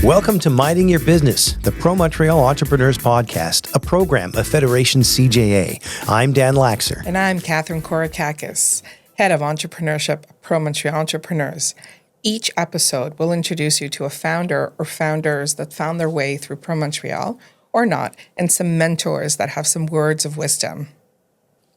Welcome to Minding Your Business, the Pro Montreal Entrepreneurs Podcast, a program of Federation CJA. I'm Dan Laxer. And I'm Catherine Korakakis, Head of Entrepreneurship at Pro Montreal Entrepreneurs. Each episode will introduce you to a founder or founders that found their way through Pro Montreal or not, and some mentors that have some words of wisdom.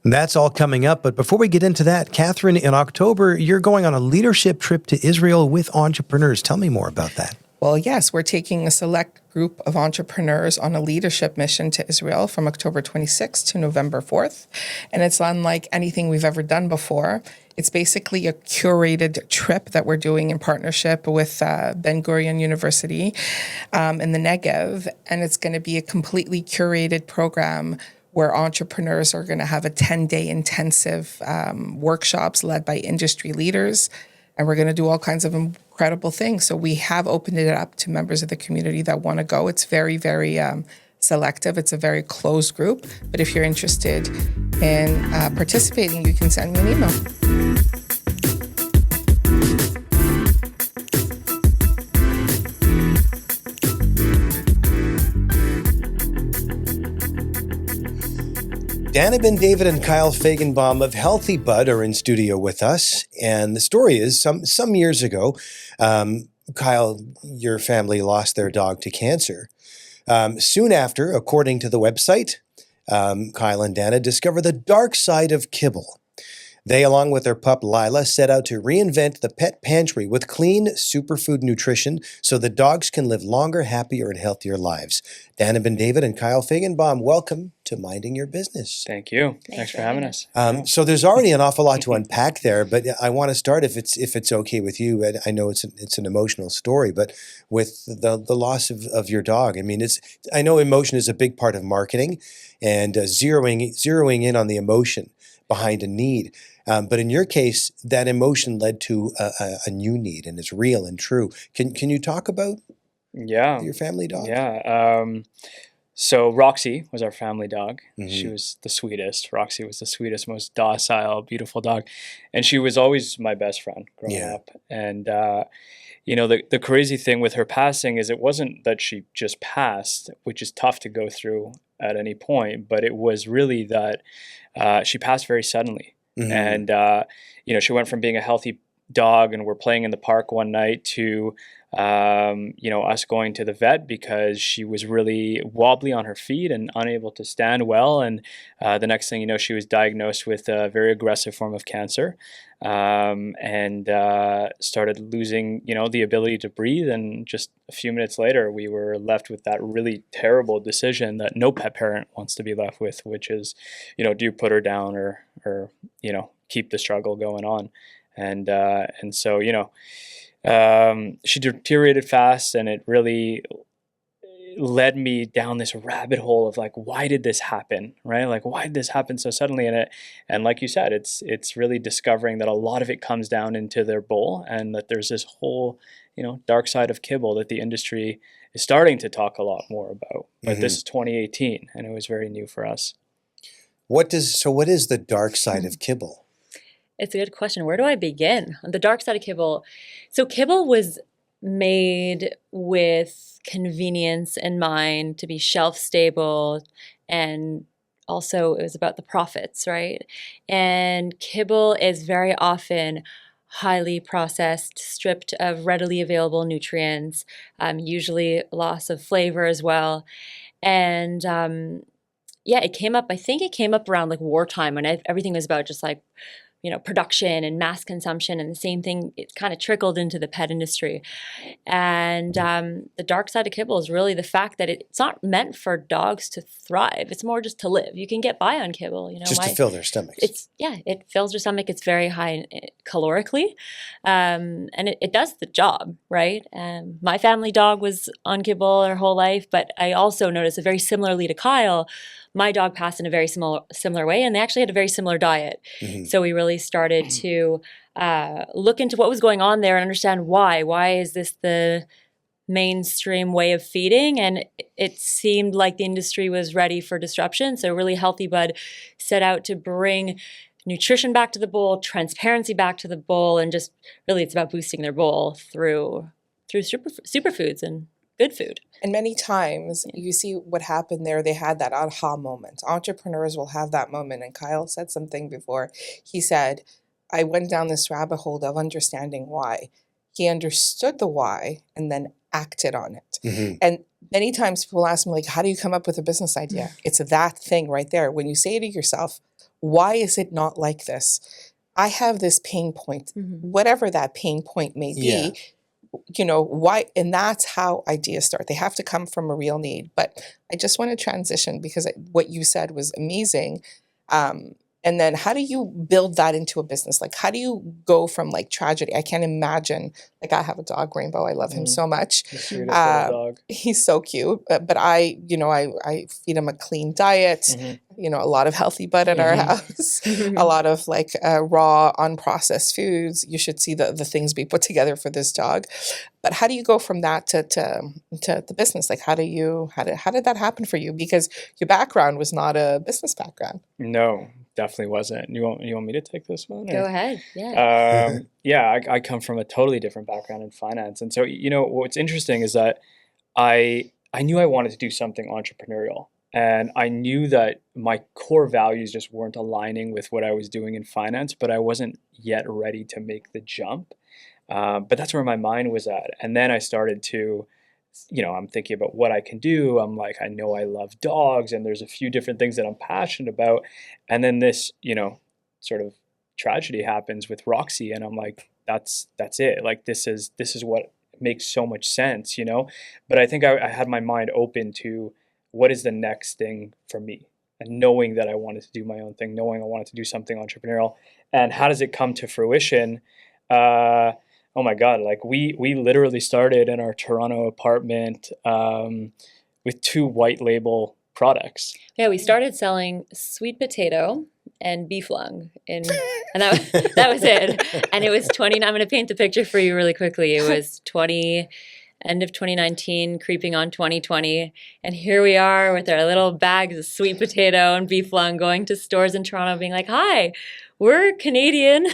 That's all coming up, but before we get into that, Catherine, in October, you're going on a leadership trip to Israel with entrepreneurs. Tell me more about that. Well, yes, we're taking a select group of entrepreneurs on a leadership mission to Israel from October 26th to November 4th. And it's unlike anything we've ever done before. It's basically a curated trip that we're doing in partnership with Ben Gurion University in the Negev. And it's going to be a completely curated program where entrepreneurs are going to have a 10-day intensive workshops led by industry leaders. And we're going to do all kinds of incredible things. So we have opened it up to members of the community that want to go. It's very, very selective. It's a very closed group. But if you're interested in participating, you can send me an email. Dana Ben David and Kyle Feigenbaum of HealthyBud are in studio with us. And the story is some years ago, Kyle, your family lost their dog to cancer. Soon after, according to the website, Kyle and Dana discovered the dark side of kibble. They, along with their pup Lyla, set out to reinvent the pet pantry with clean superfood nutrition so the dogs can live longer, happier, and healthier lives. Dana Ben David and Kyle Feigenbaum, welcome to Minding Your Business. Thank you. Thanks for having us. So there's already an awful lot to unpack there, but I want to start, if it's okay with you. I know it's an emotional story, but with the loss of your dog. I mean, I know emotion is a big part of marketing, and zeroing in on the emotion behind a need. But in your case, that emotion led to a new need, and it's real and true. Can you talk about your family dog? Yeah. So Roxy was our family dog. Mm-hmm. She was the sweetest. Roxy was the sweetest, most docile, beautiful dog. And she was always my best friend growing up. And, the crazy thing with her passing is it wasn't that she just passed, which is tough to go through at any point, but it was really that she passed very suddenly. Mm-hmm. And, she went from being a healthy dog and we're playing in the park one night to, us going to the vet because she was really wobbly on her feet and unable to stand well. And the next thing you know, she was diagnosed with a very aggressive form of cancer and started losing, the ability to breathe. And just a few minutes later, we were left with that really terrible decision that no pet parent wants to be left with, which is, do you put her down or keep the struggle going on? And so, she deteriorated fast, and it really led me down this rabbit hole of why did this happen, right? Why did this happen so suddenly? And like you said, it's really discovering that a lot of it comes down into their bowl, and that there's this whole, dark side of kibble that the industry is starting to talk a lot more about. But Mm-hmm. This is 2018, and it was very new for us. What is the dark side of kibble? It's a good question. Where do I begin? On the dark side of kibble. So kibble was made with convenience in mind, to be shelf stable, and also it was about the profits, right? And kibble is very often highly processed, stripped of readily available nutrients, usually loss of flavor as well. And it came up, I think it came up around wartime when everything was about just production and mass consumption, and the same thing, it kind of trickled into the pet industry. And the dark side of kibble is really the fact that it's not meant for dogs to thrive. It's more just to live. You can get by on kibble, just to fill their stomachs. It fills your stomach. It's very high calorically, and it does the job, right? My family dog was on kibble her whole life, but I also noticed, very similarly to Kyle, my dog passed in a very similar way, and they actually had a very similar diet. Mm-hmm. So we really started to look into what was going on there and understand why. Why is this the mainstream way of feeding? And it seemed like the industry was ready for disruption. So really HealthyBud set out to bring nutrition back to the bowl, transparency back to the bowl, and just really it's about boosting their bowl through superfoods. And good food. And many times you see what happened there. They had that aha moment. Entrepreneurs will have that moment. And Kyle said something before. He said, I went down this rabbit hole of understanding why. He understood the why and then acted on it. Mm-hmm. And many times people ask me, like, how do you come up with a business idea? It's that thing right there. When you say to yourself, why is it not like this? I have this pain point, whatever that pain point may be. Why? And that's how ideas start. They have to come from a real need. But I just want to transition because what you said was amazing. And then how do you build that into a business? Like, how do you go from like tragedy? I can't imagine, like I have a dog, Rainbow. I love him so much. The sweetest little dog. He's so cute. But I feed him a clean diet, a lot of HealthyBud at our house, a lot of like raw, unprocessed foods. You should see the things we put together for this dog. But how do you go from that to the business? Like, how did that happen for you? Because your background was not a business background. No, definitely wasn't. You want me to take this one? Go ahead. Yeah. I come from a totally different background in finance. And so, what's interesting is that I knew I wanted to do something entrepreneurial. And I knew that my core values just weren't aligning with what I was doing in finance, but I wasn't yet ready to make the jump. But that's where my mind was at. And then I started to, I'm thinking about what I can do. I'm like, I know I love dogs and there's a few different things that I'm passionate about. And then this, sort of tragedy happens with Roxy. And I'm like, that's it. Like, this is what makes so much sense, But I think I had my mind open to what is the next thing for me, and knowing that I wanted to do my own thing, knowing I wanted to do something entrepreneurial. And how does it come to fruition? Oh my God, like we literally started in our Toronto apartment with 2 white label products. Yeah, we started selling sweet potato and beef lung, and that was it. And it was I'm going to paint the picture for you really quickly. It was end of 2019, creeping on 2020, and here we are with our little bags of sweet potato and beef lung, going to stores in Toronto, being like, "Hi, we're Canadian.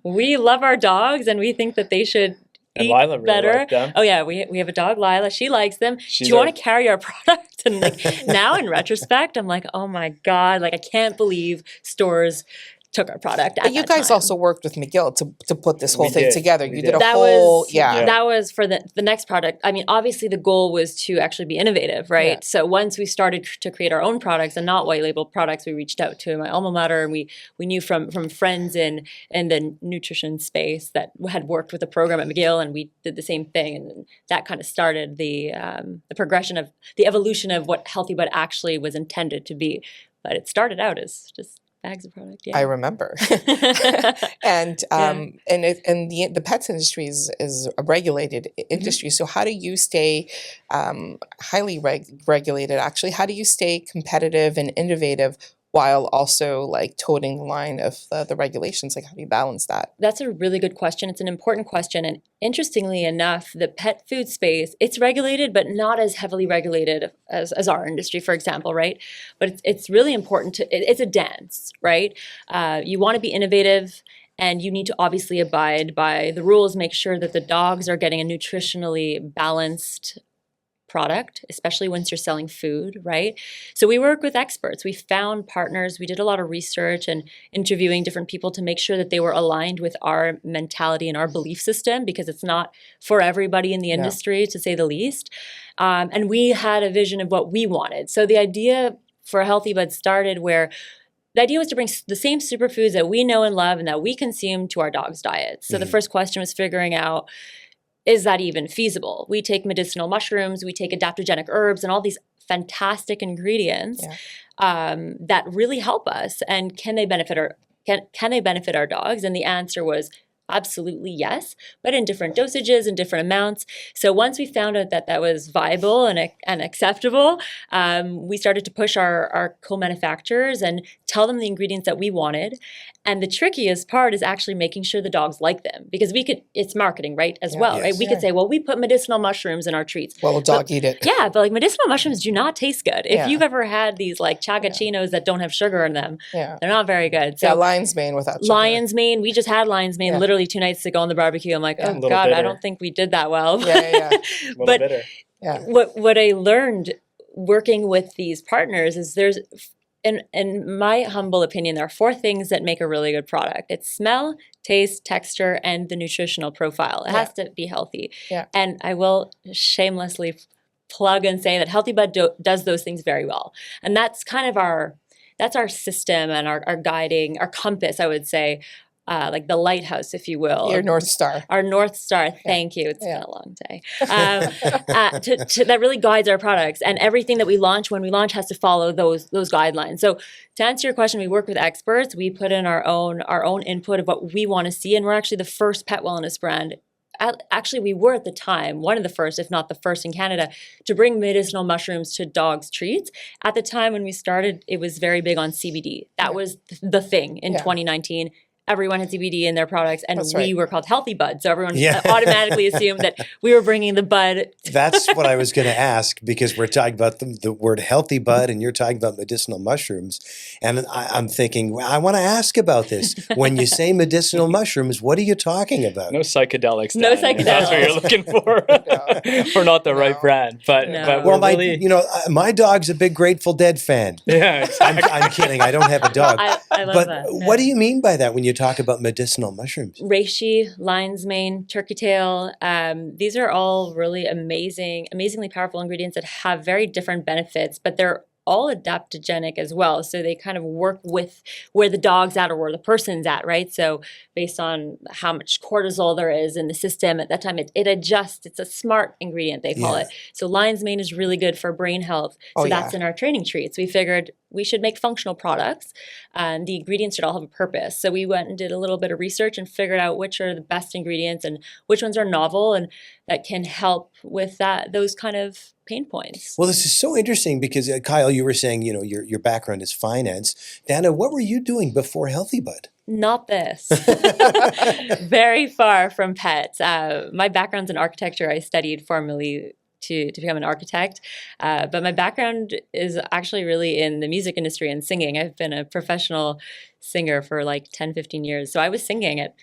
We love our dogs, and we think that they should And eat Lyla really better." liked them. Oh yeah, we have a dog, Lyla. She likes them. Do you want to carry our product? And like now, in retrospect, I'm like, oh my God, like I can't believe stores took our product. But you guys also worked with McGill to put this whole thing together. You did a that whole, That was for the next product. I mean, obviously the goal was to actually be innovative, right? Yeah. So once we started to create our own products and not white label products, we reached out to my alma mater, and we knew from friends in the nutrition space that had worked with the program at McGill, and we did the same thing, and that kind of started the progression of the evolution of what HealthyBud actually was intended to be. But it started out as just bags of product. Yeah, I remember. And the pets industry is a regulated industry. So how do you stay highly regulated? Actually, how do you stay competitive and innovative while also like toting the line of the regulations? Like, how do you balance that? That's a really good question. It's an important question. And interestingly enough, the pet food space, it's regulated, but not as heavily regulated as our industry, for example, right? But it's really important it's a dance, right? You want to be innovative, and you need to obviously abide by the rules, make sure that the dogs are getting a nutritionally balanced product, especially once you're selling food, right? So we work with experts. We found partners. We did a lot of research and interviewing different people to make sure that they were aligned with our mentality and our belief system, because it's not for everybody in the industry, to say the least. And we had a vision of what we wanted. So the idea for HealthyBud started where the idea was to bring the same superfoods that we know and love and that we consume to our dogs' diets. So the first question was figuring out, is that even feasible? We take medicinal mushrooms, we take adaptogenic herbs, and all these fantastic ingredients that really help us. And can they benefit our dogs? And the answer was absolutely yes, but in different dosages and different amounts. So once we found out that was viable and acceptable, we started to push our co-manufacturers and tell them the ingredients that we wanted. And the trickiest part is actually making sure the dogs like them, because it's marketing, right, as well, right? We could say, well, we put medicinal mushrooms in our treats. Well, dog eat it. Yeah, but like medicinal mushrooms do not taste good. If you've ever had these like chagachinos that don't have sugar in them, they're not very good. So lion's mane without sugar. Lion's mane, we just had lion's mane literally 2 nights ago on the barbecue. I'm like, oh God, bitter. I don't think we did that well. Yeah. A little bitter. what I learned working with these partners is there's, in my humble opinion, there are 4 things that make a really good product. It's smell, taste, texture, and the nutritional profile. It has to be healthy. Yeah. And I will shamelessly plug and say that HealthyBud does those things very well. And that's kind of our system and our guiding, our compass, I would say, like the lighthouse, if you will. Your North Star. Our North Star. Thank you. It's been a long day. That really guides our products, and everything that we launch, when we launch, has to follow those guidelines. So to answer your question, we work with experts. We put in our own input of what we want to see, and we're actually the first pet wellness brand. Actually, we were at the time one of the first, if not the first in Canada, to bring medicinal mushrooms to dogs' treats. At the time when we started, it was very big on CBD. That was the thing in 2019. Everyone had CBD in their products, and we were called HealthyBud. So everyone automatically assumed that we were bringing the bud. That's what I was going to ask, because we're talking about the word HealthyBud, and you're talking about medicinal mushrooms. And I'm thinking, well, I want to ask about this. When you say medicinal mushrooms, what are you talking about? No psychedelics. No Danny, psychedelics. if that's what you're looking for. Or not the right brand. But Well, we're my dog's a big Grateful Dead fan. Yeah, exactly. I'm kidding. I don't have a dog. I love but that. what do you mean by that when you talk about medicinal mushrooms? Reishi, lion's mane, turkey tail. These are all really amazingly powerful ingredients that have very different benefits, but they're all adaptogenic as well. So they kind of work with where the dog's at or where the person's at, right? So based on how much cortisol there is in the system at that time, it adjusts. It's a smart ingredient, they call it. So lion's mane is really good for brain health. So that's in our training treats. We figured we should make functional products, and the ingredients should all have a purpose. So we went and did a little bit of research and figured out which are the best ingredients and which ones are novel and that can help with those kind of pain points. Well, this is so interesting because, Kyle, you were saying, your background is finance. Dana, what were you doing before HealthyBud? Not this. Very far from pets. My background's in architecture. I studied formally to become an architect. But my background is actually really in the music industry and singing. I've been a professional singer for like 10, 15 years. So I was singing at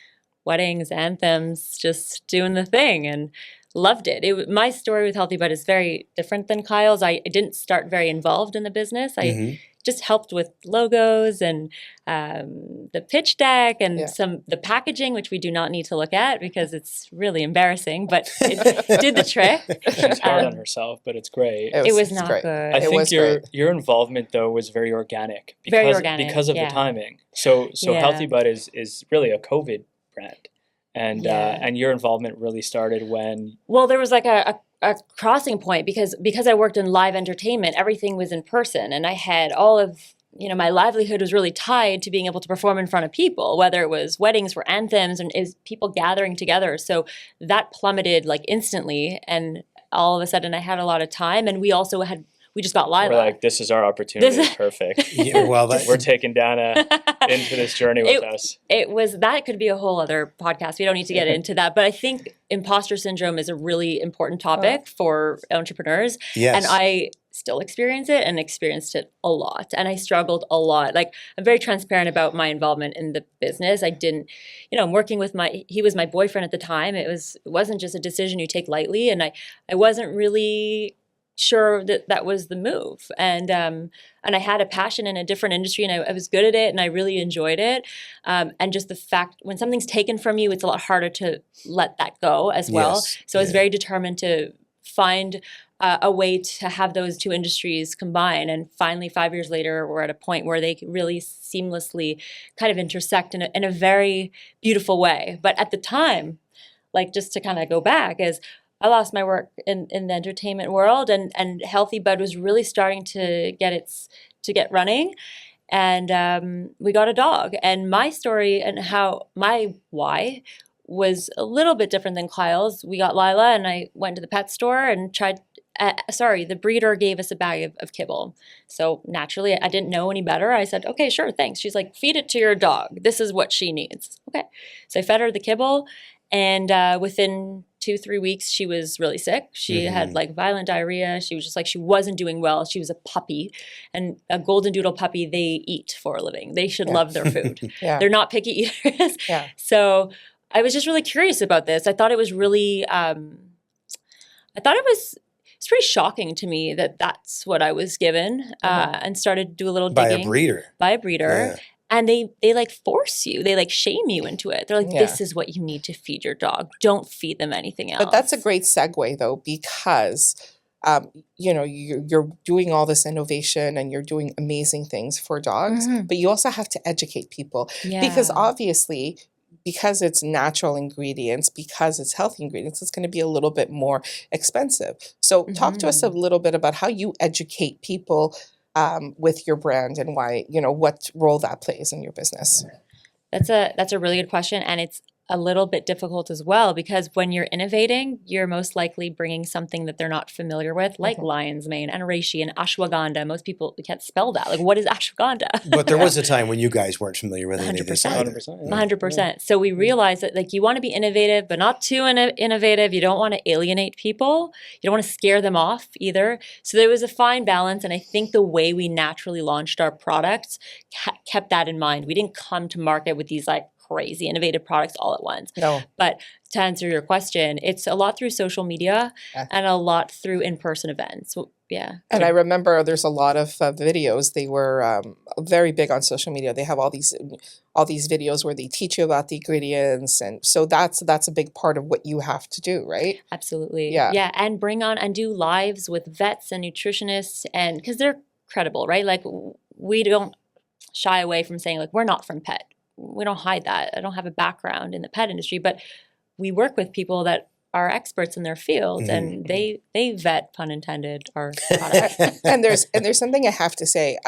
weddings, anthems, just doing the thing, and loved it. My story with HealthyBud is very different than Kyle's. I didn't start very involved in the business. I just helped with logos and the pitch deck and the packaging, which we do not need to look at because it's really embarrassing, but it did the trick. She's hard on herself, but it's great. It was not good. I think your involvement, though, was very organic. Because of the timing. So HealthyBud is really a COVID brand. And your involvement really started when? Well, there was like a crossing point because I worked in live entertainment. Everything was in person, and I had all of my livelihood was really tied to being able to perform in front of people, whether it was weddings or anthems, and it was people gathering together. So that plummeted like instantly, and all of a sudden I had a lot of time, and we just got Lyla. We're like, this is our opportunity. Perfect. We're taking Dana into this journey with us. That could be a whole other podcast. We don't need to get into that. But I think imposter syndrome is a really important topic for entrepreneurs. Yes. And I still experience it and experienced it a lot. And I struggled a lot. Like, I'm very transparent about my involvement in the business. I didn't, I'm working with he was my boyfriend at the time. It wasn't just a decision you take lightly. And I wasn't really sure that was the move, and I had a passion in a different industry, and I was good at it, and I really enjoyed it. And just the fact when something's taken from you, it's a lot harder to let that go as well. Yes. So I was very determined to find a way to have those two industries combine. And finally, 5 years later, we're at a point where they really seamlessly kind of intersect in a very beautiful way. But at the time, like, just to kind of go back, I lost my work in the entertainment world, and HealthyBud was really starting to get running, and we got a dog. And my story and my why was a little bit different than Kyle's. We got Lyla, and I went to the pet store and tried. The breeder gave us a bag of kibble. So naturally, I didn't know any better. I said, okay, sure, thanks. She's like, feed it to your dog. This is what she needs. Okay. So I fed her the kibble, and within 2-3 weeks, she was really sick. She had like violent diarrhea. She was just like, she wasn't doing well. She was a puppy, and a golden doodle puppy, they eat for a living. They should love their food. They're not picky eaters. So I was just really curious about this. I thought it was really, it's pretty shocking to me that that's what I was given, and started to do a little By digging. a breeder. By a breeder. Yeah. And they like force you. They like shame you into it. They're like, Yeah. this is what you need to feed your dog. Don't feed them anything else. But that's a great segue though, because you're doing all this innovation and you're doing amazing things for dogs, but you also have to educate people because obviously, because it's natural ingredients, because it's healthy ingredients, it's going to be a little bit more expensive. So talk to us a little bit about how you educate people with your brand and why, what role that plays in your business. That's a really good question, and it's a little bit difficult as well, because when you're innovating, you're most likely bringing something that they're not familiar with, like lion's mane and reishi and ashwagandha. Most people can't spell that. Like, what is ashwagandha? But there was a time when you guys weren't familiar with any of this 100%. either. 100%. 100%. So we realized that like you want to be innovative, but not too innovative. You don't want to alienate people. You don't want to scare them off either. So there was a fine balance, and I think the way we naturally launched our products kept that in mind. We didn't come to market with these like crazy innovative products all at once. No. But to answer your question, it's a lot through social media and a lot through in-person events. So, yeah. And I remember there's a lot of videos. They were very big on social media. They have all these videos where they teach you about the ingredients, and so that's a big part of what you have to do, right? Absolutely. Yeah. Yeah, and bring on and do lives with vets and nutritionists, and because they're credible, right? Like we don't shy away from saying like we're not from pet. We don't hide that. I don't have a background in the pet industry, but we work with people that are experts in their field, and they vet, pun intended, our product. And there's something I have to say.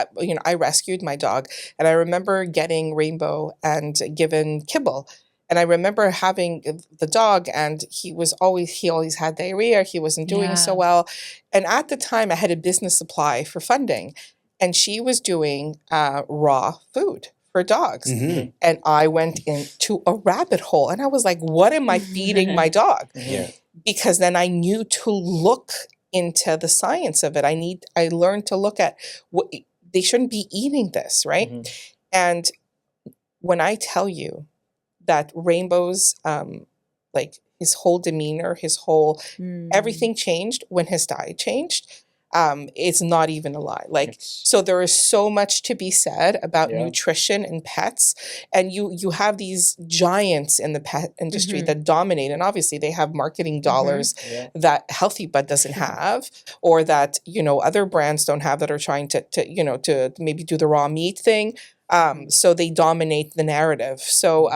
I rescued my dog, and I remember getting Rainbow and given kibble. And I remember having the dog, and he always had diarrhea. He wasn't doing so well. And at the time, I had a business supply for funding, and she was doing raw food for dogs. And I went into a rabbit hole, and I was like, what am I feeding my dog? Yeah. Because then I knew to look into the science of it. I learned to look at what they shouldn't be eating this, right? And when I tell you that Rainbow's like his whole demeanor, his whole everything changed when his diet changed. It's not even a lie. So there is so much to be said about nutrition and pets, and you have these giants in the pet industry that dominate, and obviously they have marketing dollars that HealthyBud doesn't have, or that other brands don't have, that are trying to maybe do the raw meat thing. So they dominate the narrative. So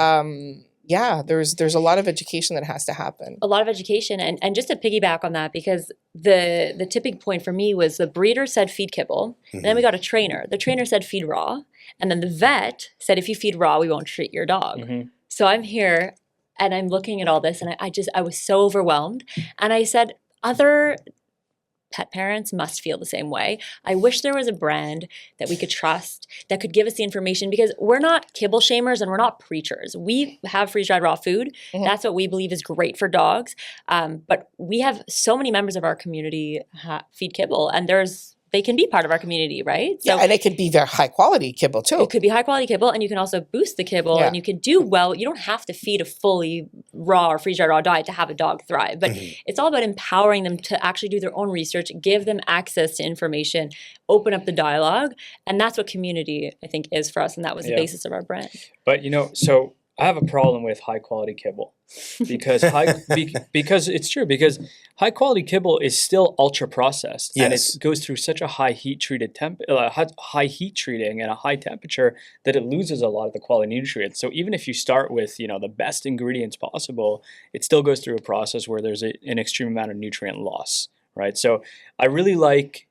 there's a lot of education that has to happen. A lot of education, and just to piggyback on that, because the tipping point for me was the breeder said feed kibble, and then we got a trainer. The trainer said feed raw, and then the vet said if you feed raw, we won't treat your dog. So I'm here and I'm looking at all this, and I was so overwhelmed, and I said other pet parents must feel the same way. I wish there was a brand that we could trust, that could give us the information, because we're not kibble shamers and we're not preachers. We have freeze-dried raw food. That's what we believe is great for dogs. But we have so many members of our community feed kibble, and they can be part of our community, right? So, and it could be very high quality kibble too. It could be high quality kibble, and you can also boost the kibble, and you can do well. You don't have to feed a fully raw or freeze-dried raw diet to have a dog thrive, but it's all about empowering them to actually do their own research, give them access to information, open up the dialogue, and that's what community, I think, is for us, and that was the basis of our brand. But so I have a problem with high quality kibble, because because it's true, because high quality kibble is still ultra processed, and it goes through such a high heat treating and a high temperature that it loses a lot of the quality nutrients. So even if you start with the best ingredients possible, it still goes through a process where there's an extreme amount of nutrient loss, right? So I really like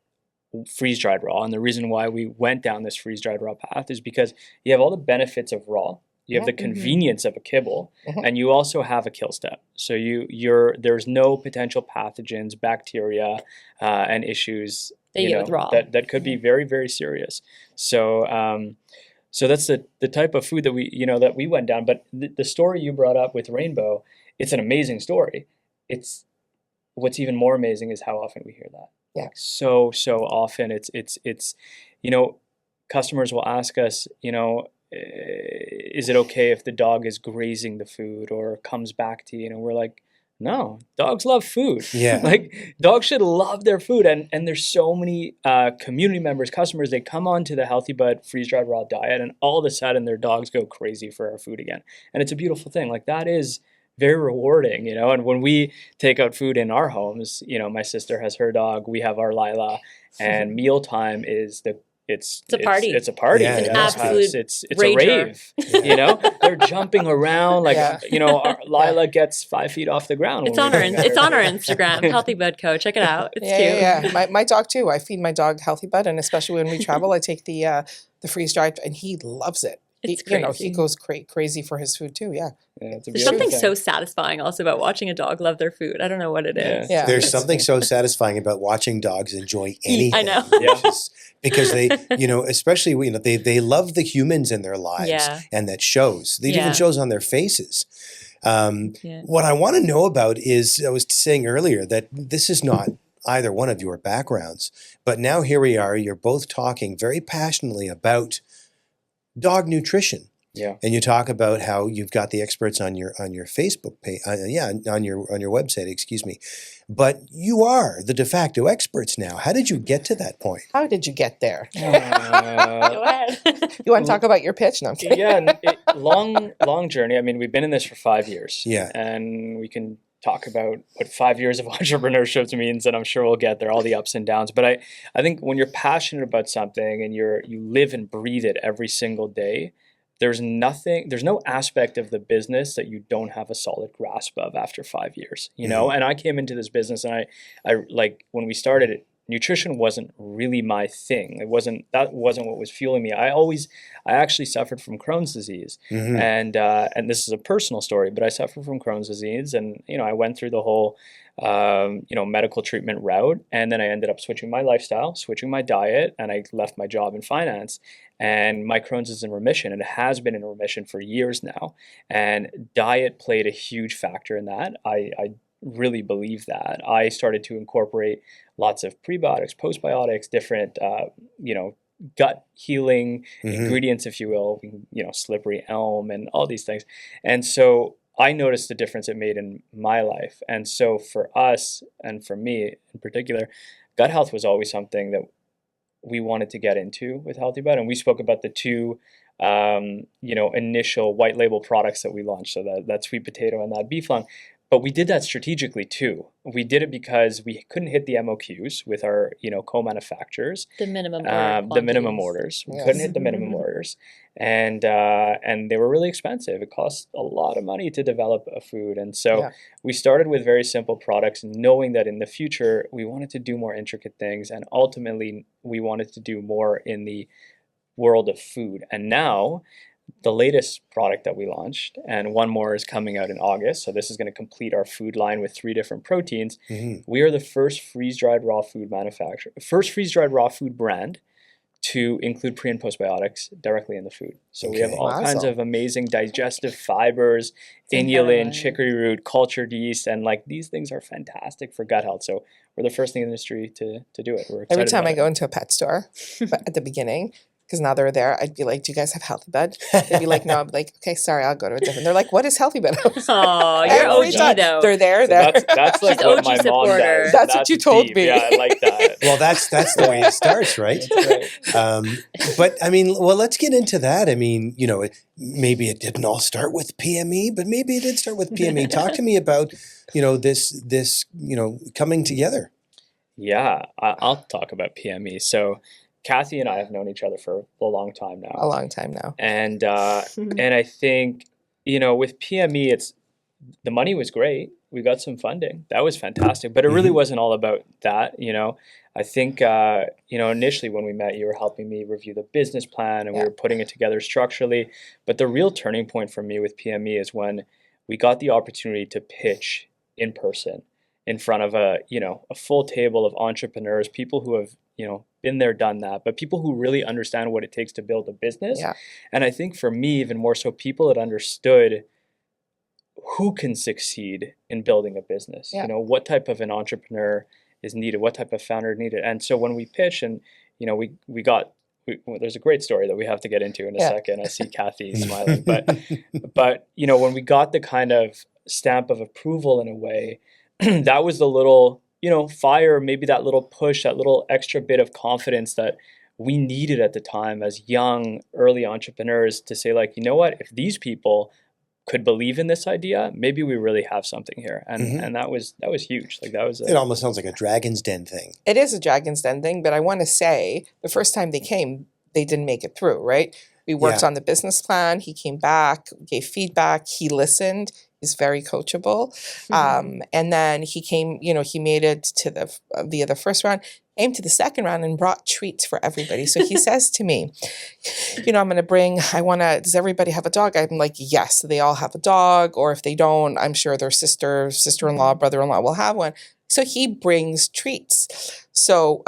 freeze-dried raw, and the reason why we went down this freeze-dried raw path is because you have all the benefits of raw. You have the convenience of a kibble, and you also have a kill step. So there's no potential pathogens, bacteria, and issues that could be very, very serious. So so that's the type of food that we went down. But the story you brought up with Rainbow, it's an amazing story. What's even more amazing is how often we hear that. Yeah. So often it's customers will ask us, is it okay if the dog is grazing the food or comes back to you? We're like, No, dogs love food. Yeah. Like dogs should love their food. And there's so many community members, customers, they come on to the HealthyBud freeze-dried raw diet and all of a sudden their dogs go crazy for our food again. And it's a beautiful thing. Like that is very rewarding, you know. And when we take out food in our homes, you know, my sister has her dog, we have our Lyla, and mealtime is it's a party. It's a party. Yeah, It's an yeah. absolute It's a rager. rave. You know, they're jumping around like Yeah. you know. Our Lyla gets 5 feet off the ground. It's when on we our bring her. it's on our Instagram, Healthy Bud Co. Check it out. It's cute. Yeah. My dog too. I feed my dog HealthyBud, and especially when we travel, I take the freeze dried, and he loves it. It's You know, crazy. he goes crazy for his food too. Yeah. Yeah, it's a There's beautiful something thing. so satisfying also about watching a dog love their food. I don't know what it is. Yeah. There's something so satisfying about watching dogs enjoy Eat, anything. I know. which is- because they, you know, especially, you know, they love the humans in their lives, Yeah. and that shows. It Yeah. even shows on their faces. Yeah. What I want to know about is, I was saying earlier that this is not either one of your backgrounds, but now here we are. You're both talking very passionately about dog nutrition. Yeah. And you talk about how you've got the experts on your Facebook page, on your website, excuse me. But you are the de facto experts now. How did you get to that point? How did you get there? Go ahead. You want to talk about your pitch? No, I'm kidding. Yeah, and long journey. I mean, we've been in this for 5 years. Yeah. And we can talk about what 5 years of entrepreneurship means, and I'm sure we'll get there, all the ups and downs. But I think when you're passionate about something and you live and breathe it every single day, there's no aspect of the business that you don't have a solid grasp of after 5 years, you know? And I came into this business and I like when we started it, nutrition wasn't really my thing. That wasn't what was fueling me. I actually suffered from Crohn's disease. Mhm. And this is a personal story, but I suffered from Crohn's disease and, you know, I went through the whole, medical treatment route. And then I ended up switching my lifestyle, switching my diet, and I left my job in finance. And my Crohn's is in remission, and it has been in remission for years now. And diet played a huge factor in that. I really believe that. I started to incorporate lots of prebiotics, postbiotics, different, gut healing ingredients, if you will, slippery elm and all these things. And so I noticed the difference it made in my life. And so for us, and for me in particular, gut health was always something that we wanted to get into with HealthyBud. And we spoke about the two, initial white label products that we launched. So that sweet potato and that beef lung. But we did that strategically too. We did it because we couldn't hit the MOQs with our, co-manufacturers. The minimum The minimum orders. We couldn't hit the minimum orders. And they were really expensive. It cost a lot of money to develop a food. And so we started with very simple products, knowing that in the future, we wanted to do more intricate things. And ultimately, we wanted to do more in the world of food. And now, the latest product that we launched, and one more is coming out in August, so this is going to complete our food line with 3 different proteins. We are the first freeze-dried raw food brand to include pre- and postbiotics directly in the food. So we have all kinds of amazing digestive fibers, inulin, chicory root, cultured yeast, and these things are fantastic for gut health. So we're the first in the industry to do it. We're excited Every time about I it. go into a pet store, but at the beginning, because now they're there, I'd be like, "Do you guys have HealthyBud?" They'd be like, "No." I'd be like, "Okay, sorry, I'll go to a different." They're like, "What is HealthyBud?" Oh, you're Every OG time. though. They're there. So There. that's like She's what OG my mom supporter. does. That's what you told deep. me. Yeah, I like that. Well, that's the way it starts, right? That's right. But I mean, well, let's get into that. I mean, maybe it didn't all start with PME, but maybe it did start with PME. Talk to me about, this coming together. Yeah, I'll talk about PME. So Kathy and I have known each other for a long time now. A long time now. And I think, with PME, the money was great. We got some funding. That was fantastic. But it really wasn't all about that, I think, initially when we met, you were helping me review the business plan and we were putting it together structurally. But the real turning point for me with PME is when we got the opportunity to pitch in person in front of a full table of entrepreneurs, people who have, been there, done that, but people who really understand what it takes to build a business. Yeah. And I think for me, even more so, people that understood who can succeed in building a business, what type of an entrepreneur is needed, what type of founder is needed. And so when we pitch and, there's a great story that we have to get into in a second. I see Kathy smiling, but when we got the kind of stamp of approval in a way, that was the little, fire, maybe that little push, that little extra bit of confidence that we needed at the time as young, early entrepreneurs to say, like, you know what, if these people could believe in this idea, maybe we really have something here. And that was huge. Like, that was It almost sounds like a Dragon's Den thing. It is a Dragon's Den thing, but I want to say the first time they came, they didn't make it through, right? We worked on the business plan. He came back, gave feedback. He listened. He's very coachable. And then he came, he made it to via the first round, came to the second round and brought treats for everybody. So he says to me, I'm going to does everybody have a dog? I'm like, yes, they all have a dog. Or if they don't, I'm sure their sister-in-law, brother-in-law will have one. So he brings treats. So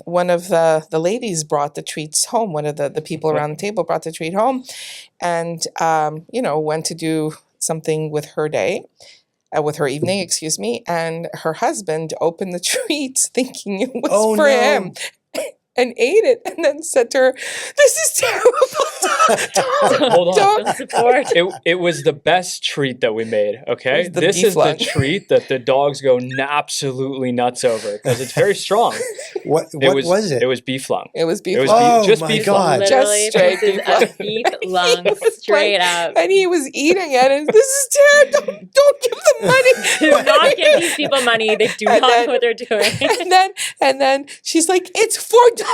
one of the ladies brought the treats home. One of the people around the table brought the treat home and, went to do something with her day. With her evening, excuse me, and her husband opened the treats thinking it was for him and ate it and then said to her, "This is terrible." Hold on. Don't support. It was the best treat that we made, okay? This is lung. the treat that the dogs go absolutely nuts over because it's very strong. What was it? It was beef lung. It was beef It was lung. just my beef God. lung. Literally, Just straight this is a beef lung, straight up. And he was eating it and this is terrible. Don't give them money. Do not give these people money. They do not know what they're doing. And then she's like, "It's for dogs."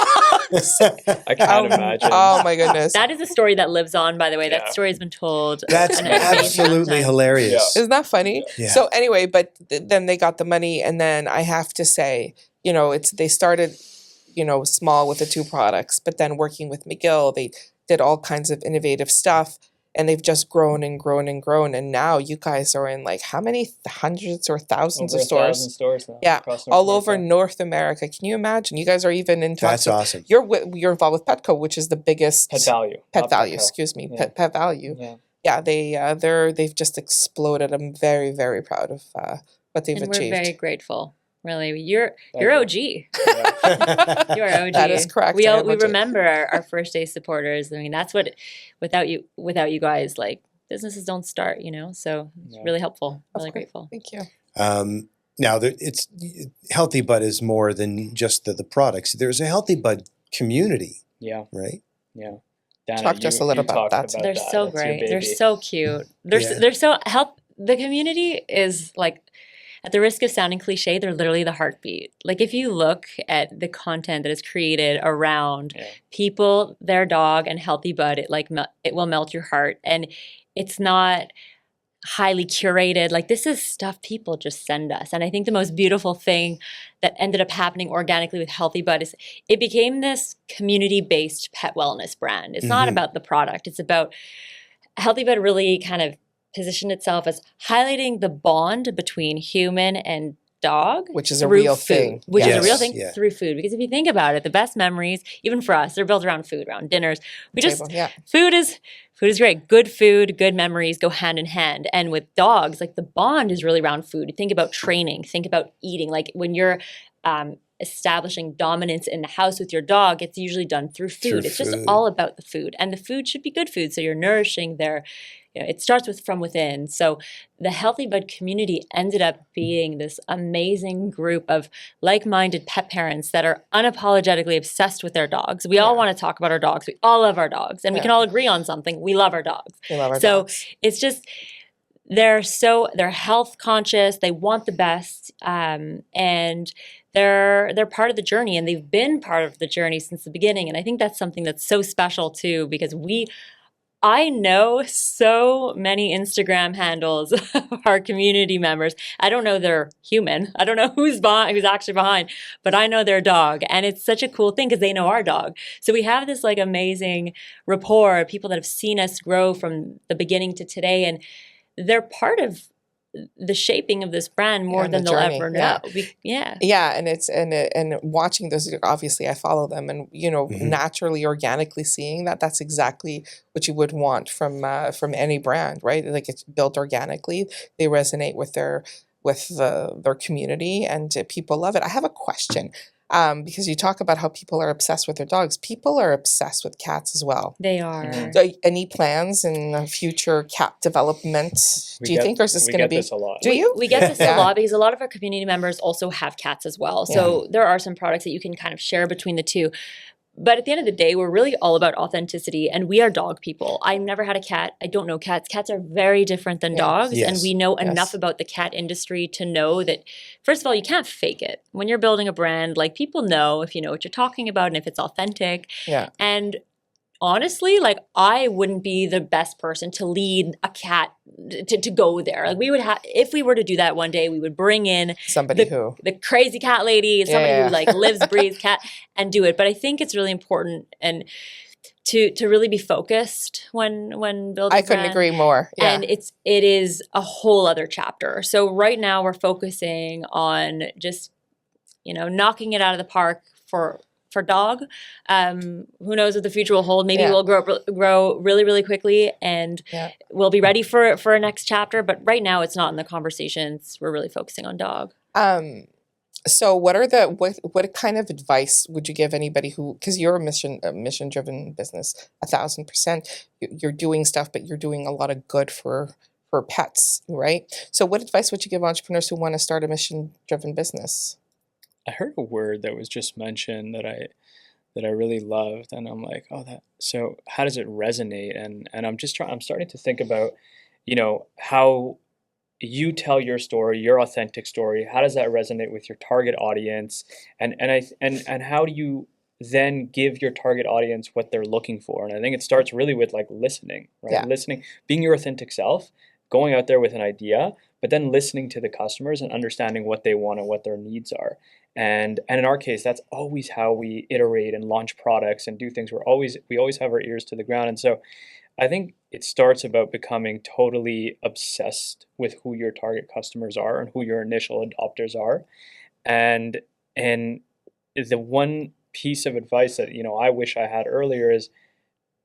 I can't imagine. Oh my goodness. That is a story that lives on, by the way. Yeah. That story has been told. That's an amazing amount of absolutely times. hilarious. Isn't that funny? Yeah. So anyway, but then they got the money, and then I have to say, they started, small with the 2 products, but then working with McGill, they did all kinds of innovative stuff, and they've just grown and grown and grown, and now you guys are in like how many hundreds or thousands Over of stores? 1,000 stores now. Yeah, across North all over America. North America. Can you imagine? You guys are even in That's talks. of- awesome. You're involved with Petco, which is the biggest Pet value. Pet not value. Petco. Excuse me, Yeah. Pet Value. Yeah. Yeah, they've just exploded. I'm very, very proud of what they've And achieved. we're very grateful. Really, you're Thank you. OG. Yeah. You're OG. That is correct. We I am we OG. remember our first day supporters. I mean, that's what without you guys, like businesses don't start. So it's Yeah. really helpful. Of Really course. grateful. Thank you. Now, it's HealthyBud is more than just the products. There's a HealthyBud community, Yeah. right? Yeah. Dana, Talk to us a little about talked that. They're that. so That's your great. They're baby. so cute. Yeah. They're so the community is like, at the risk of sounding cliche, they're literally the heartbeat. Like if you look at the content that is created around people, their dog, and HealthyBud, it will melt your heart. And it's not highly curated. Like this is stuff people just send us. And I think the most beautiful thing that ended up happening organically with HealthyBud is it became this community-based pet wellness brand. It's not about the product. It's about HealthyBud really kind of positioned itself as highlighting the bond between human and dog, Which is a through real food, thing. which is a Yes, real thing yeah. through food. Because if you think about it, the best memories, even for us, they're built around food, around dinners. Yeah. Food is great. Good food, good memories go hand in hand. And with dogs, like the bond is really around food. You think about training, think about eating. Like when you're establishing dominance in the house with your dog, it's usually done through food. Through It's just food. all about the food. And the food should be good food. So you're nourishing their, it starts from within. So the HealthyBud community ended up being this amazing group of like-minded pet parents that are unapologetically obsessed with their dogs. We all want to talk about our dogs. We all love our dogs. And we can all agree on something. We love our dogs. We love our So dogs. it's just they're health conscious. They want the best, and they're part of the journey, and they've been part of the journey since the beginning. And I think that's something that's so special too, because I know so many Instagram handles of our community members. I don't know they're human. I don't know who's actually behind, but I know their dog. And it's such a cool thing because they know our dog. So we have this like amazing rapport of people that have seen us grow from the beginning to today. And they're part of the shaping of this brand more And than the they'll journey, ever know. Yeah. Yeah, and it's and watching those, obviously I follow them, and naturally, organically seeing that's exactly what you would want from any brand, right? Like it's built organically. They resonate with their community, and people love it. I have a question. because you talk about how people are obsessed with their dogs. People are obsessed with cats as well. They are. Mhm. So any plans in future cat development, do you think, or is this we going to get be? this a lot. Do you? We get this Yeah. a lot because a lot of our community members also have cats as well. So there are some products that you can kind of share between the two. But at the end of the day, we're really all about authenticity, and we are dog people. I've never had a cat. I don't know cats. Cats are very different than dogs, and Yes. we know Yes. enough about the cat industry to know that, first of all, you can't fake it. When you're building a brand, like, people know if you know what you're talking about and if it's authentic. Yeah. And honestly, like, I wouldn't be the best person to lead a cat to go there. Like, we would have, if we were to do that one day, we would bring in Somebody who. the crazy cat lady, somebody Yeah. who like lives, breathes cat, and do it. But I think it's really important and to really be focused when building. I couldn't brand. agree more. Yeah. And it is a whole other chapter. So right now we're focusing on just, knocking it out of the park for dog. Who knows what the future will hold? Maybe Yeah. we'll grow really, really quickly, and Yeah. we'll be ready for a next chapter. But right now, it's not in the conversations. We're really focusing on dog. So what kind of advice would you give anybody who, because you're a mission driven business, 1,000%, you're doing stuff, but you're doing a lot of good for pets, right? So what advice would you give entrepreneurs who want to start a mission driven business? I heard a word that was just mentioned that I really loved, and I'm like, oh, that. So how does it resonate? And I'm starting to think about, how you tell your story, your authentic story. How does that resonate with your target audience? And how do you then give your target audience what they're looking for? And I think it starts really with like listening, right? Yeah. Listening, being your authentic self, going out there with an idea, but then listening to the customers and understanding what they want and what their needs are. And in our case, that's always how we iterate and launch products and do things. We always have our ears to the ground. And so I think it starts about becoming totally obsessed with who your target customers are and who your initial adopters are. And the one piece of advice that, I wish I had earlier is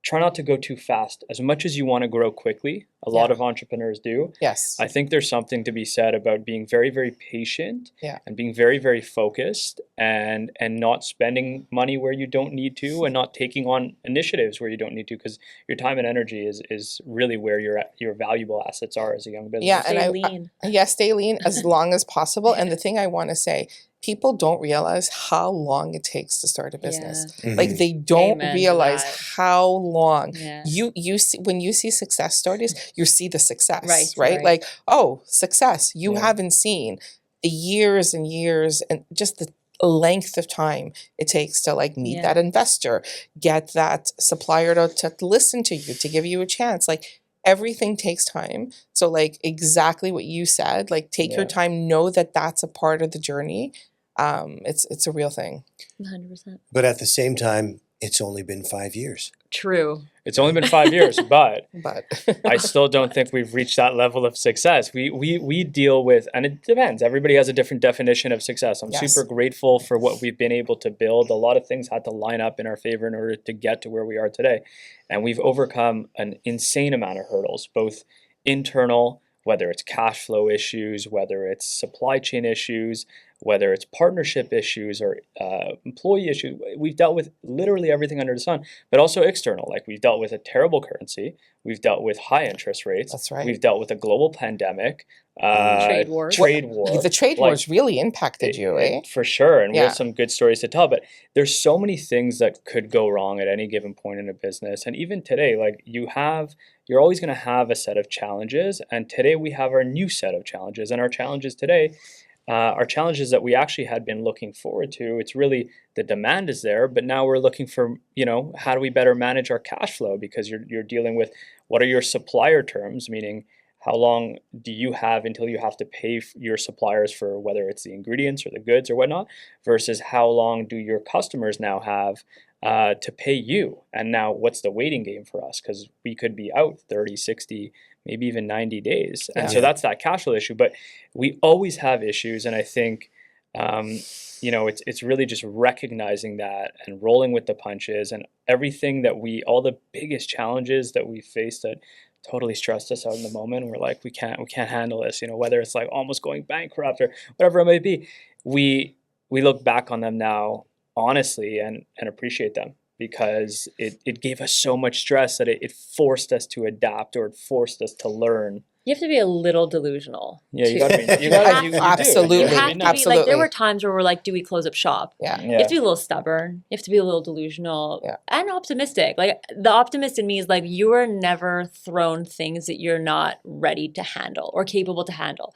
try not to go too fast. As much as you want to grow quickly, a lot of entrepreneurs do. Yes. I think there's something to be said about being very, very patient and being very, very focused and not spending money where you don't need to and not taking on initiatives where you don't need to, because your time and energy is really where your valuable assets are as a young business. Yeah, Stay and lean. stay lean as long as possible. And the thing I want to say, people don't realize how long it takes to start a business. Yeah. Like, they don't Amen to realize that. how long. Yeah. You see, when you see success stories, you see the success, Right. Like, oh, success. You Yeah. haven't seen the years and years and just the length of time it takes to like meet Yeah. that investor, get that supplier to listen to you, to give you a chance. Like, everything takes time. So like exactly what you said, like take your Yeah. time, know that that's a part of the journey. It's a real thing. 100%. But at the same time, it's only been 5 years. True. It's only been 5 years, but But I still don't think we've reached that level of success. We deal with, and it depends. Everybody has a different definition of success. I'm Yes. super grateful for what we've been able to build. A lot of things had to line up in our favor in order to get to where we are today. And we've overcome an insane amount of hurdles, both internal, whether it's cash flow issues, whether it's supply chain issues, whether it's partnership issues or employee issues. We've dealt with literally everything under the sun, but also external. Like, we've dealt with a terrible currency. We've dealt with high interest rates. That's right. We've dealt with a global pandemic. Trade wars. Trade war. the trade Like, wars really impacted you, eh? For sure. And we Yeah. have some good stories to tell, but there's so many things that could go wrong at any given point in a business. And even today, like, you're always going to have a set of challenges. And today we have our new set of challenges. And our challenges today are challenges that we actually had been looking forward to. It's really the demand is there, but now we're looking for, how do we better manage our cash flow? Because you're dealing with what are your supplier terms, meaning how long do you have until you have to pay your suppliers for whether it's the ingredients or the goods or whatnot, versus how long do your customers now have to pay you? And now what's the waiting game for us? Because we could be out 30, 60, maybe even 90 days. And so that's that cash flow issue. But we always have issues. And I think, it's really just recognizing that and rolling with the punches, and everything that all the biggest challenges that we faced that totally stressed us out in the moment. We're like, we can't handle this, whether it's like almost going bankrupt or whatever it may be. We we look back on them now honestly and appreciate them, because it gave us so much stress that it forced us to adapt, or it forced us to learn. You have to be a little delusional. Yeah, you too. gotta be. You Absolutely. You do. have to be Absolutely. like, there were times where we're like, do we close up shop? Yeah. You have to be a little stubborn. You have to be a little delusional and optimistic. Like, the optimist in me is like, you are never thrown things that you're not ready to handle or capable to handle.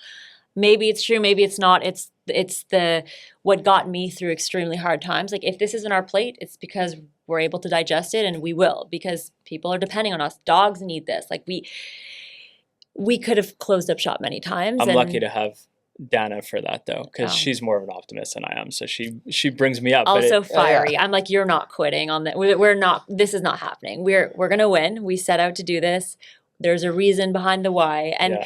Maybe it's true, maybe it's not. It's the what got me through extremely hard times. Like, if this isn't our plate, it's because we're able to digest it, and we will, because people are depending on us. Dogs need this. Like, we could have closed up shop many times. I'm lucky to have Dana for that, though, because she's more of an optimist than I am. So she brings me up. Also fiery. I'm like, you're not quitting on that. We're not. This is not happening. We're gonna win. We set out to do this. There's a reason behind the why, and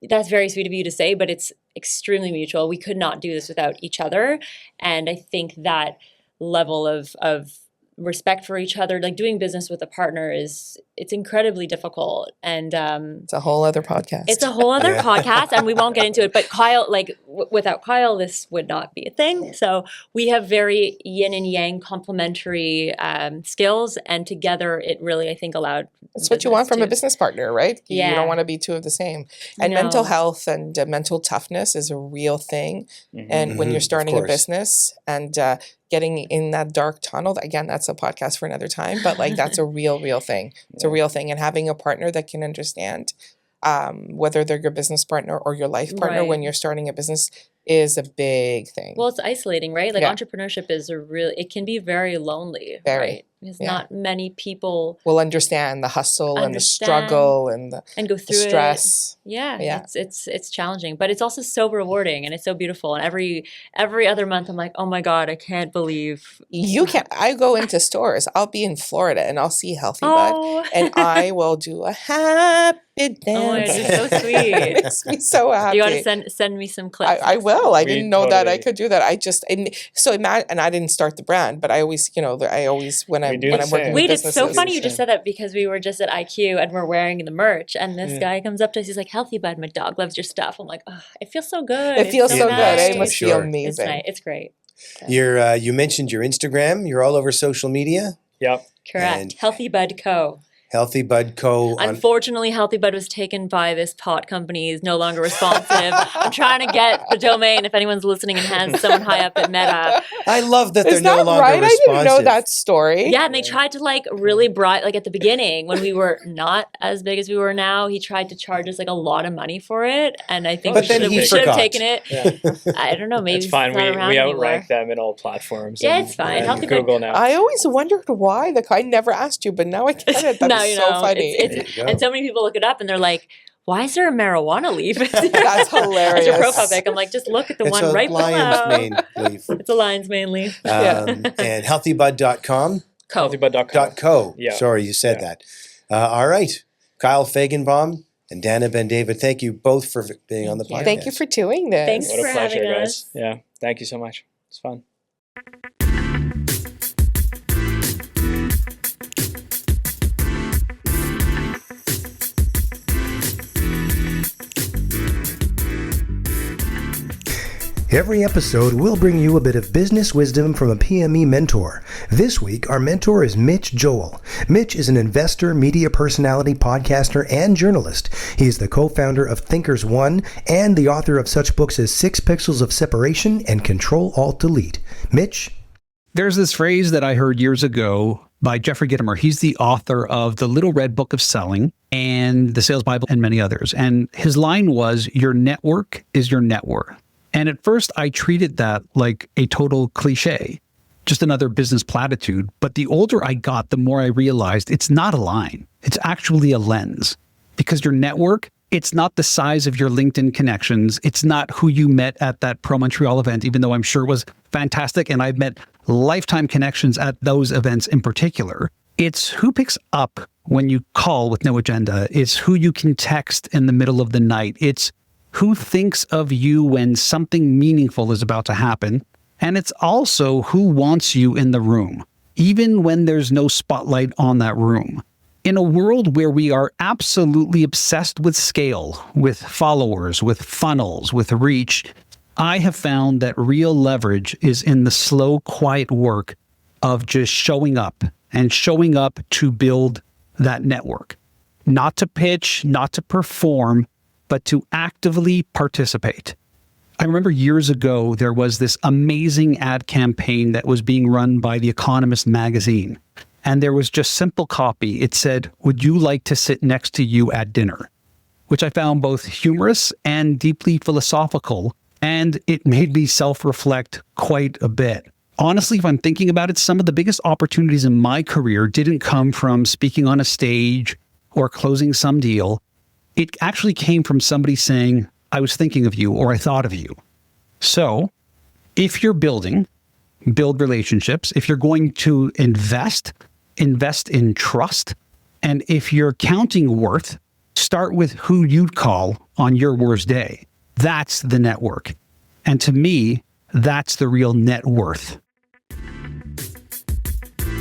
that's very sweet of you to say. But it's extremely mutual. We could not do this without each other, and I think that level of respect for each other, like doing business with a partner, it's incredibly difficult, and it's a whole other podcast. It's a whole other podcast, and we won't get into it. But Kyle, like without Kyle, this would not be a thing. So we have very yin and yang complementary skills, and together it really, I think, allowed. That's what you want from a business partner, right? Yeah. You don't want to be two of the same. And mental health and mental toughness is a real thing. Mm-hmm. And when you're starting a business and getting in that dark tunnel, again, that's a podcast for another time, but like that's a real thing. It's a real thing. And having a partner that can understand whether they're your business partner or your life partner when you're starting a business is a big thing. Well, it's isolating, right? Like entrepreneurship is it can be very lonely, right? Because not many people will understand the hustle and the struggle and go through the stress. It's challenging, but it's also so rewarding, and it's so beautiful. And every other month, I'm like, oh my God, I can't believe you can't. I go into stores. I'll be in Florida and I'll see HealthyBud, and I will do a happy dance. Oh my God, you're so sweet. It makes me so happy. You got to send me some clips. I will. I didn't know that I could do that. I just and I didn't start the brand, but I always, when I'm working with businesses. It's so funny you just said that, because we were just at IQ and we're wearing the merch, and this guy comes up to us. He's like, HealthyBud, my dog loves your stuff. I'm like, oh, it feels so good. It feels so nice. good. It must feel amazing. It's great. So. You mentioned your Instagram. You're all over social media. Yep. Correct. And HealthyBud Co. HealthyBud Co. Unfortunately, HealthyBud was taken by this pot company. Is no longer responsive. I'm trying to get the domain. If anyone's listening and has someone high up at Meta, I love that they're no longer right? responsive. I didn't know that story. Yeah, and they tried to really bribe, like at the beginning when we were not as big as we were now. He tried to charge us a lot of money for it, and I think we should have taken it. Yeah. I don't know. Maybe it's fine. We outrank them in all platforms. Yeah, it's fine. HealthyBud Google now. I always wondered why. I never asked you, but now I get it. That's so funny. And so many people look it up and they're like, why is there a marijuana leaf? That's hilarious. As your profile pic, I'm like, just look at the one right below. It's a lion's mane leaf. And HealthyBud.com? HealthyBud.co. Yeah. Sorry, you said that. All right. Kyle Feigenbaum and Dana Ben David, thank you both for being on the podcast. Thank you for doing this. Thanks what a for pleasure, having guys. us. Yeah. Thank you so much. It's fun. Every episode, we'll bring you a bit of business wisdom from a PME mentor. This week, our mentor is Mitch Joel. Mitch is an investor, media personality, podcaster, and journalist. He's the co-founder of Thinkers One and the author of such books as 6 Pixels of Separation and Control-Alt-Delete. Mitch? There's this phrase that I heard years ago by Jeffrey Gitomer. He's the author of The Little Red Book of Selling and The Sales Bible and many others. And his line was, your network is your net worth. And at first, I treated that like a total cliche, just another business platitude. But the older I got, the more I realized it's not a line. It's actually a lens. Because your network, it's not the size of your LinkedIn connections. It's not who you met at that Pro Montreal event, even though I'm sure it was fantastic. And I've met lifetime connections at those events in particular. It's who picks up when you call with no agenda. It's who you can text in the middle of the night. It's who thinks of you when something meaningful is about to happen. And it's also who wants you in the room, even when there's no spotlight on that room. In a world where we are absolutely obsessed with scale, with followers, with funnels, with reach, I have found that real leverage is in the slow, quiet work of just showing up and showing up to build that network. Not to pitch, not to perform, but to actively participate. I remember years ago, there was this amazing ad campaign that was being run by The Economist magazine. And there was just simple copy. It said, "Would you like to sit next to you at dinner?" Which I found both humorous and deeply philosophical. And it made me self-reflect quite a bit. Honestly, if I'm thinking about it, some of the biggest opportunities in my career didn't come from speaking on a stage or closing some deal. It actually came from somebody saying, "I was thinking of you," or "I thought of you." So if you're building, build relationships. If you're going to invest in trust. And if you're counting worth, start with who you'd call on your worst day. That's the network. And to me, that's the real net worth.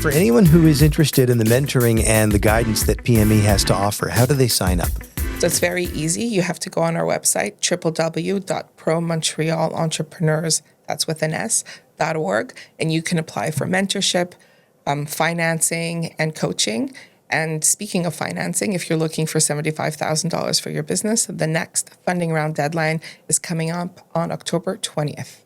For anyone who is interested in the mentoring and the guidance that PME has to offer, how do they sign up? So it's very easy. You have to go on our website, www.promontrealentrepreneurs, that's with an S.org, and you can apply for mentorship, financing, and coaching. And speaking of financing, if you're looking for $75,000 for your business, the next funding round deadline is coming up on October 20th.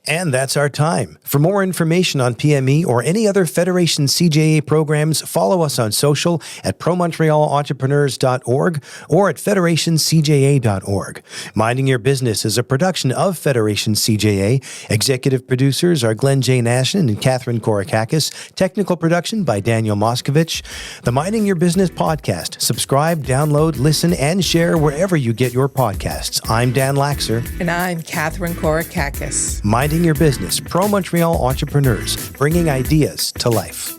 And that's our time. For more information on PME or any other Federation CJA programs, follow us on social at promontrealentrepreneurs.org or at federationcja.org. Minding Your Business is a production of Federation CJA. Executive producers are Glenn J. Nashon and Catherine Korakakis. Technical production by Daniel Moskovich. The Minding Your Business podcast. Subscribe, download, listen, and share wherever you get your podcasts. I'm Dan Laxer. And I'm Catherine Korakakis. Minding Your Business, Pro Montreal Entrepreneurs, bringing ideas to life.